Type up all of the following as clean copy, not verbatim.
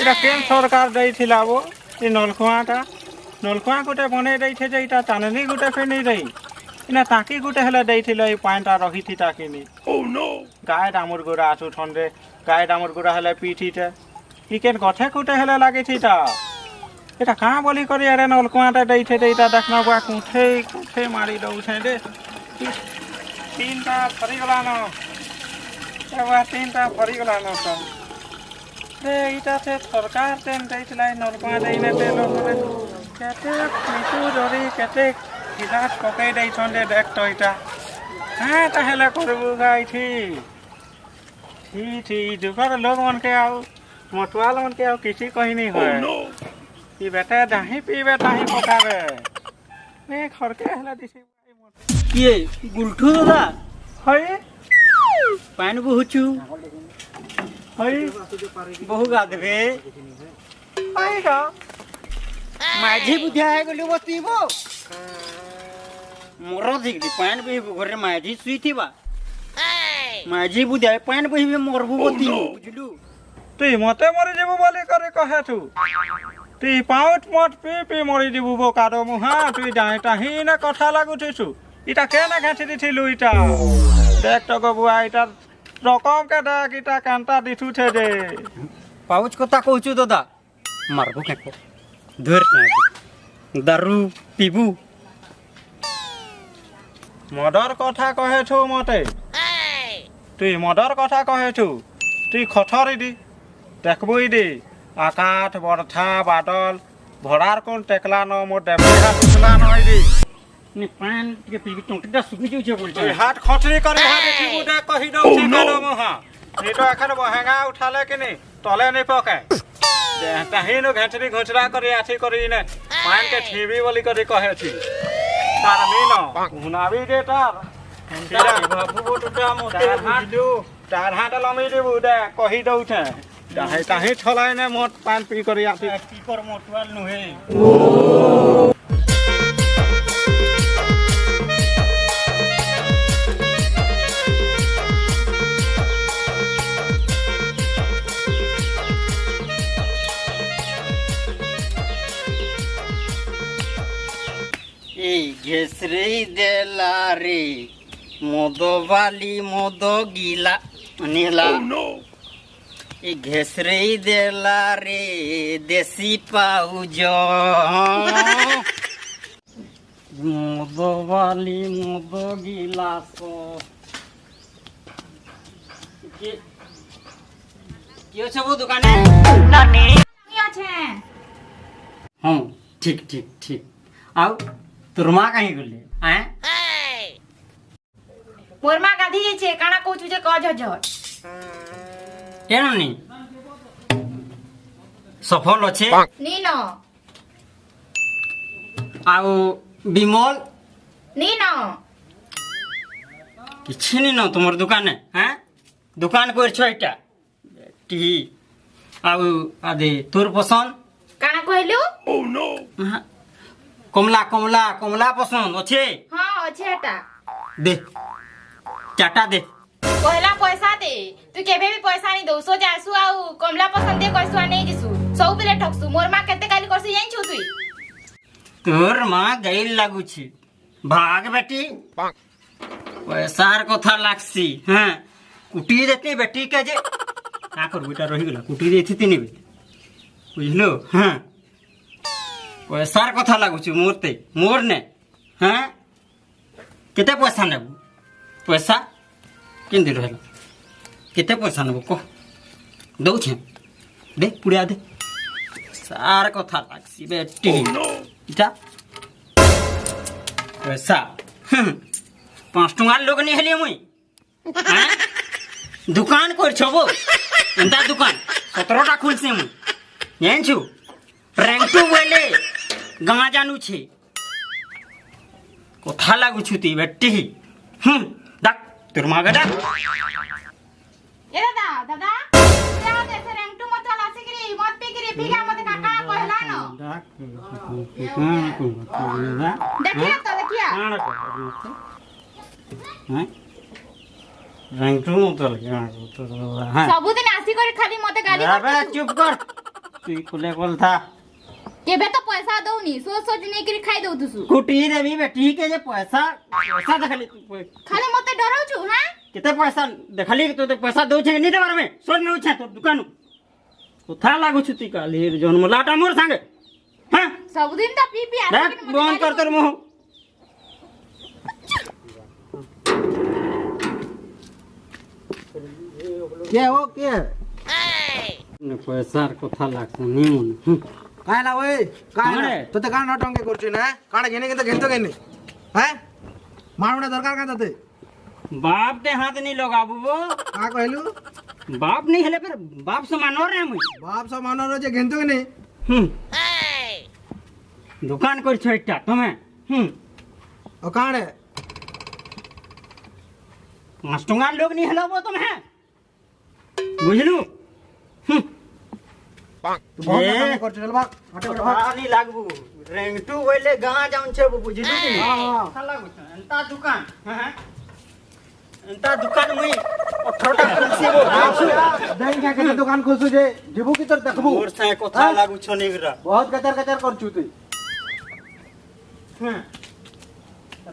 এটা কেন সরকার ଦେଇଥିଲା ବୋ ଏ ନଲକୁଆଁଟା ନଲକୁଆଁ ଗୋଟେ ବନେଇ ଦେଇଛେ ଯେ ଏଇଟା ଚାନନି ଗୋଟେ ଫେନେଇ ଦେଇ ନା ତାକି ଗୋଟେ ହେଲେ ଦେଇଥିଲେ ଏଇ ପାଣିଟା ରଖିଥି ତାକିନି ଗାଏ ଡାମୁର ଗୋରା ଆସୁଛନ୍ରେ ଗାଏ ଡାମୁର ଗୋରା ହେଲେ ପିଇଥିଟେ ଇ କେନ୍ ଗଛେ ଗୋଟେ ହେଲେ ଲାଗିଥିଟା এটা কাঁ বলি করি আরে নলকুয়াটা ଦେଇছে এইটা দেখনা বুয়া কুঠেই কুঠেই মারি দৌছে রে তিনটা ফরিগলান বুয়া তিনটা ফরিগলান তো রে এইটা সে সরকার তেন ଦେଇছিল নলকুয়া ଦେଇনে লোকরে কেতে মিটু জরি কেতে গিলাস পকাই ଦେଇছন রে দেখ তো এটা হ্যাঁ তাহলে করবু গাইছি ঠিক যুগর লোক মনকে আও মটুয়াল মনকে আও কিছু কহি नहीं হয় बेटा दाही पीबे दाही पकाबे ए खरके हला दिसे ये गुलठू दादा हई पानी बहुचू हई बहु गाधबे हई का माझी बुझा है गली बतीबो मोर दिगली पानी बही घरे माझी सुईथिबा माझी बुझा पानी बही मोरबू बतीबो बुझलू তুই মতে মরি যাবো বলে করে কহে তুই পাউট মত পি মরি দিব বোকার মুহা তুই ডাইটা হিনে কথা লাগুছিছু ইটা কেনা ঘাঁটি দিছিলু ইটা দেখ তো গবুয়া ইটার রকম কে দেখ ইটা কান্তা দিছুছে যে पाउच कथा कहूचु दादा मारबो केको धर दारू पीबू মদর কথা কহেছু মতে তুই মদর কথা কহেছু তুই খথরি দি দেখবই দি আকাশ বর্ষা বাদল ভরার কোন টেকলা ন মোর দেবরা উঠলা নই দি নি पान के पीबी टंकीटा सुखी जाउछे बोलछे তুই হাত খথরি করে হাত দেখিবু দে কহি দউছি কানো মহা এটা এখন বহেঙা উঠালে কিনি তলে নি পকায় তাহিনো ঘেঁচরি ঘুচরা করে আছি করি নে পান কে ঠিবি বলি করে কহেছি তার মিন হুনাবি দে তার बाबू बोटुटा मोते বুঝলু তার হাত লমি দিবু দে কহি দউছে তাহি ছলাই নে মোট পান পি করে আছি की कर मोटवाल नुहे घेसरे देला रे मोदवाली मोद गिला नीला ये घेसरे देला रे देसी पाउज मोदवाली मोद गिलास क्यों सब दुकाने नानी हाँ ठीक ठीक ठीक आओ तोर माँ कहीं गले हैं मोर माँ गाधी छे काना कहू जे कह झझ केन नी सफल अच्छे नी न आउ विमल नी न किछि नी न तुमर दुकान हैं दुकान कर छ एटा टी आउ आदे तोर पसंद काना कहलु कमला कमला कमला पसंद अच्छे हां अच्छे एटा दे चाटा दे पहला पैसा दे तू केबे भी पैसा नहीं दो सो जासु आउ कमला पसंद दे कसु नहीं जिसु सब बिले ठकसु मोर मां केते गाली करसी जाइन छु तुई तोर मां गइल लागु छी भाग बेटी पैसार कथा लागसी हां कुटी देती बेटी के जे का कर बेटा रही गेला कुटी देथि तिनी बे बुझलो हां पैसार कथा लागु छी मोरते मोर ने हां केते पैसा नेबू पैसा किन दिन रहला केते पैसा नेबू को दउ छे दे पुड़िया दे सार कथा लागसी बेटी इटा पैसा 5 टंगा लोग नहीं हेली मुई हैं दुकान कर छबो एंता दुकान 17 टा खुलसे मुई जान छु रैंक टू बोले गाँ जानू छे कथा लागू छुती बेटी डाक तोर मां गडा ए दादा दादा क्या होते से रैंक टू मत वाला सिकरी मत पिकरी पिगा मत काका कहला न देखिया तो देखिया हैं रैंक टू मत लगे हां सबुदिन आसी करे खाली मते गाली अबे चुप कर তুই কোলে কল থা केबे तो पैसा दौनी सोच सोच नहीं करी खाई दउ तुसु कुटी देवी बेटी के जे पैसा पैसा देखली खाली मते डराउ छु हां केते पैसा देखली तो पैसा दउ छे नहीं देबार में सोच न उछा तो दुकान कोथा लागु छु ती काली जन्म लाटा मोर संगे हां सब दिन तो पी पी देख बंद कर तर मुंह क्या हो क्या ने पैसा कोथा लागछ नी मन काय ना ओय काय काण ना रे? तो ते काण नटंके करछु ना काण घेने के तो घेतो घेने हैं मारवडा दरकार का तते बाप दे हाथ नहीं लगाबू वो का कहलु बाप नहीं हेले फिर बाप से मानो रे मुई बाप सब मानो रे जे घेतो घेने दुकान कर छटा तमे ओ काण है 5 टंगा लोग नहीं हेलो वो तुम है बुझलू तू बहुत काम करछु चल भाग हटे हटे भाग नहीं लागबू रेंगटू होइले गां जाउन छे बुझलू कि हां हां खाला गुछ एंता दुकान हैं एंता दुकान मुई 18टा कुर्सी वो दही का के दुकान खोसु जे जीबू की तर देखबू और से कोथा लागू छनी गिरा बहुत कचर कचर करछु तू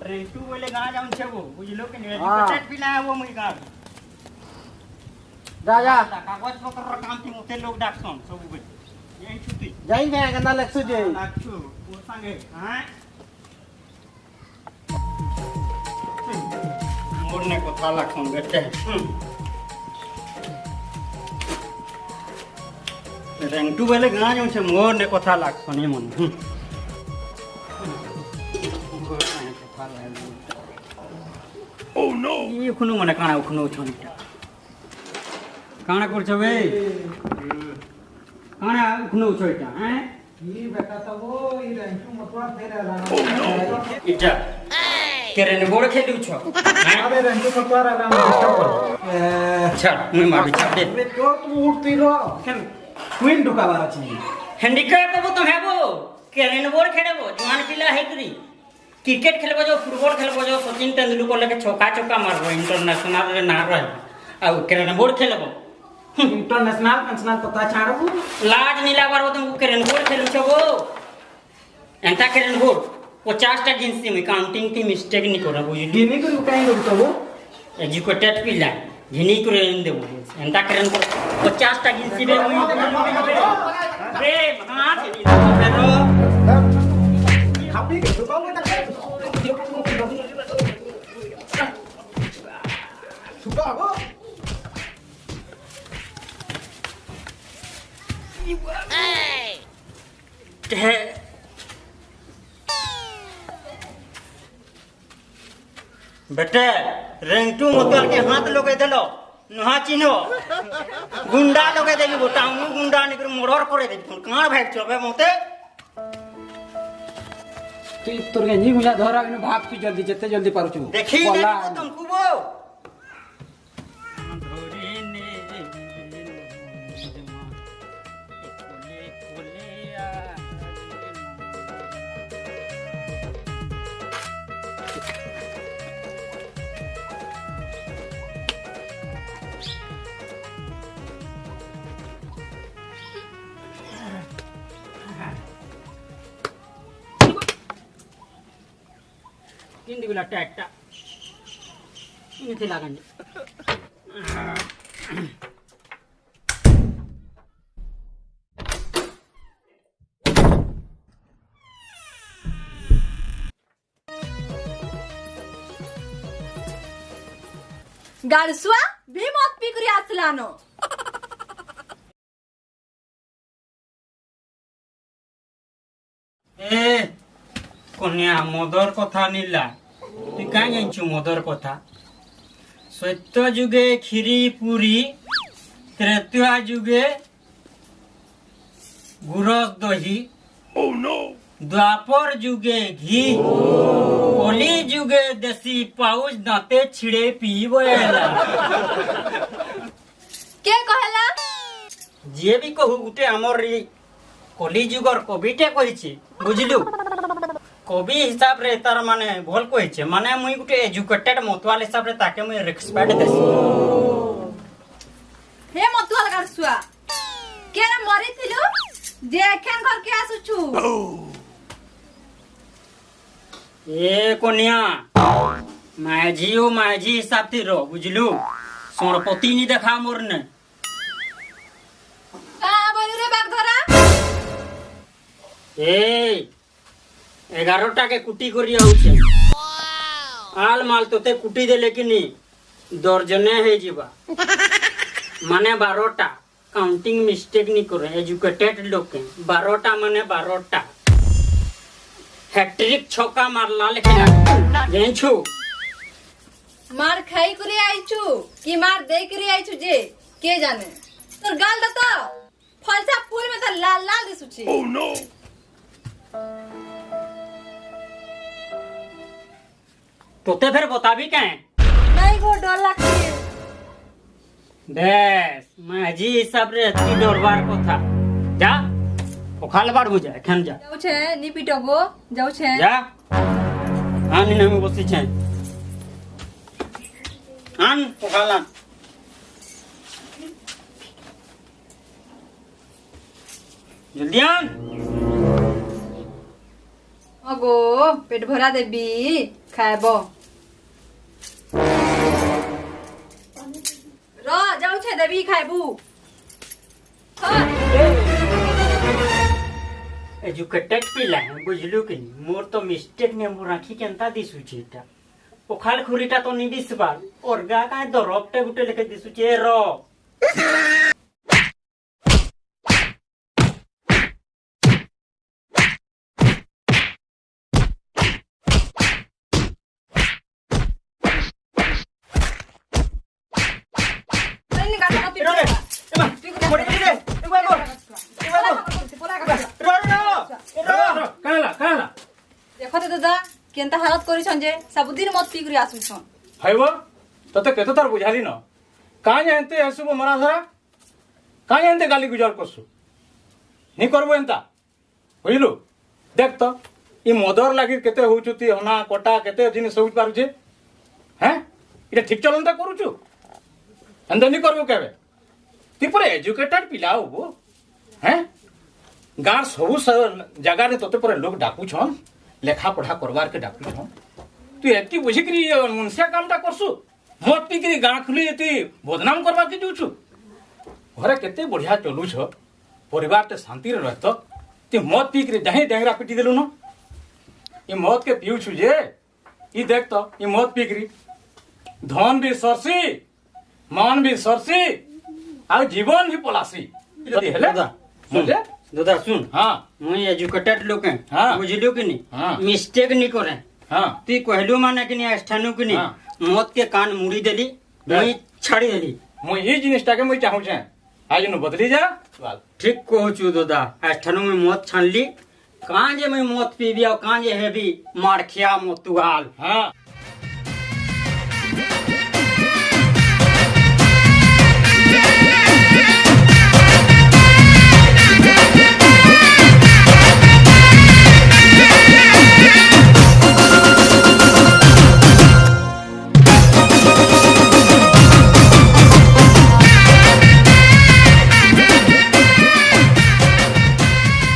रेंगटू होइले गां जाउन छे वो बुझलू कि नहीं हाँ। पेट पिला वो मुई गां जा जा कागज पत्र र काम थी मोते लोग डाकसन सब बे यही छुट्टी जाई के गंदा लखसु जे नाचू वो संगे हैं मोरने को थाला खोन बेटे रेंटू वाले गाना जो छे मोरने को थाला खोनी मन ओह नो ये खुनु मने काना खुनु छोनीटा काना करछ बे काना खुनु छोईटा हैं ई बेटा तो वो ई रंटू मतवा फेरे लाना इटा केरेन बोड़ खेलू छो अबे रंटू मतवा रा नाम डिस्टर्ब अच्छा मैं माबी छाप दे अबे तो तू उठती रो क्वीन ढुकावार अछि हैंडीक्राफ्ट तो तुम है वो केरेन बोड़ खेलबो जवान पिला है करी क्रिकेट खेलबो जो फुटबॉल खेलबो जो सचिन तेंदुलकर लेके चौका चौका मारबो इंटरनेशनल रे ना रह आ केरेन बोड़ खेलबो इंटरनेशनल नेशनल पता छाड़बू लाज नहीं लागबार हो तुम केरेन बोड़ खेलू छो वो एंता केरेन बोड़ 50 टा गिनसी में काउंटिंग की मिस्टेक नहीं करा बुझी गिनी को काई करतो वो एजुकेटेड पिला घिनी करे देबो एंता केरेन बोड़ 50 टा गिनसी रे रे हां फेरो खापी के दुकान में सुका वो बेटे रेंटू मोतर के हाथ लोगे देलो नहा चिन्हो गुंडा लोगे देबी बोटाऊ गुंडा निकर मोरर करे देबी कहां भाग चबे मोते तू तोर गंजी गुला धरा के भाग तू जल्दी जते जल्दी पारुछु देखी देखो तुमको वो किंदी गुला टैक्टा ini silakan गाडसुआ भी मत पी करी आसलानो ए कन्या मदर कथा निला তুই কাই জানছু মদর কথা সত্য যুগে ক্ষীরি পুরি ত্রেতা যুগে গুরস দহি দ্বাপর যুগে ঘি কলি যুগে দেশি পাউচ দাঁতে ছিড়ে পিব এলা के कहला যে বি কহু গুটে আমার কলি যুগর কবিতে কইছে বুঝলু কবি হিসাব রে তার মানে ভল কইছে মানে মুই গুটে এডুকেটেড মতওয়াল হিসাব রে তাকে মুই রেসপেক্ট দেছি हे मतुआल गाडसुआ के रे मरी थिलु जे एखन घर के आसुछु ए कोनिया माझी हिसाब थी रो बुझलू सोनपति नहीं देखा मोर ने का बोलू रे बाग धरा ए 11टा के कुटी करी होछे आल माल तोते कुटी दे लेकिन दर्जने है जीवा माने 12टा काउंटिंग मिस्टेक नहीं करे एजुकेटेड लोग के 12टा माने 12टा हैट्रिक छक्का मारला लेकिन जेंछु मार खाई करे आइछु कि मार दे करे आइछु जे के जाने तोर गाल द तो फलसा फूल में तो लाल लाल दिसुछि ओह नो तोते फिर बताबी क्या नहीं गो डर लागছে बेस माझी हिसाब रे अति डरबार কথা जा ओखाल बाड़ बुझा एखन जा যাও ছে নি পিটবো যাও ছে जा आनी नामी बसी छै आन ओखाल आन जल्दी आन अगो पेट भरा देबी खाएबो रो जाऊ छे देबी खाएबू एजुकेटेड पिला है बुझलू कि मोर तो मिस्टेक ने मोर आखी केनता दिसु छेटा ओखाल खुरीटा तो नहीं दिसबाल और गा का दरबटे गुटे लेके दिसु छे रो देखो दादा केनता हालत करी छन जे सब दिन मत पी करी आसु छन हईब तते केते तार बुझाली न काहे जानते हसुब मरा धरा काहे जानते गाली गुजार करसु नहीं करबो एंता बुझलु देख तो ई मदर लागी केते होउचुती हना कोटा केते जिन सब पारु छे हैं इटा ठीक चलनता करूचु अंदर नहीं करबो केबे ती पर एजुकेटेड पिला होबो हैं गार सब जगह रे तते पर लोग डाकू छन लेखा पढ़ा करवार के डाकू छन तू एति बुझी करी मुनसिया कामटा करसु मत पी करी गाँ खुली एति बदनाम करवा के जाउछु घरे केते बढ़िया चलू छ परिवार ते शांति रे रहत ती मत पी करी दही डेंगरा पिटी देलु न ई मत के पीउ छु जे ई देख तो ई मत पी करी धन भी सरसी मान भी सरसी आ जीवन भी पलासी जदी हेले दादा समझे दादा सुन हां मुई एजुकेटेड लोग है हाँ। बुझलू कि नहीं हाँ। मिस्टेक नहीं करे हां ती कहलू माने कि नहीं स्थानु कि नहीं हाँ। मौत के कान मुड़ी देली मुई छाड़ी देली मुई ई जिनिसटा के मुई चाहू छे आज नु बदली जा बाल ठीक कहू दादा स्थानु में मौत छानली कां जे मैं मौत पीबी और कां जे हेबी मार खिया मोतुआल हां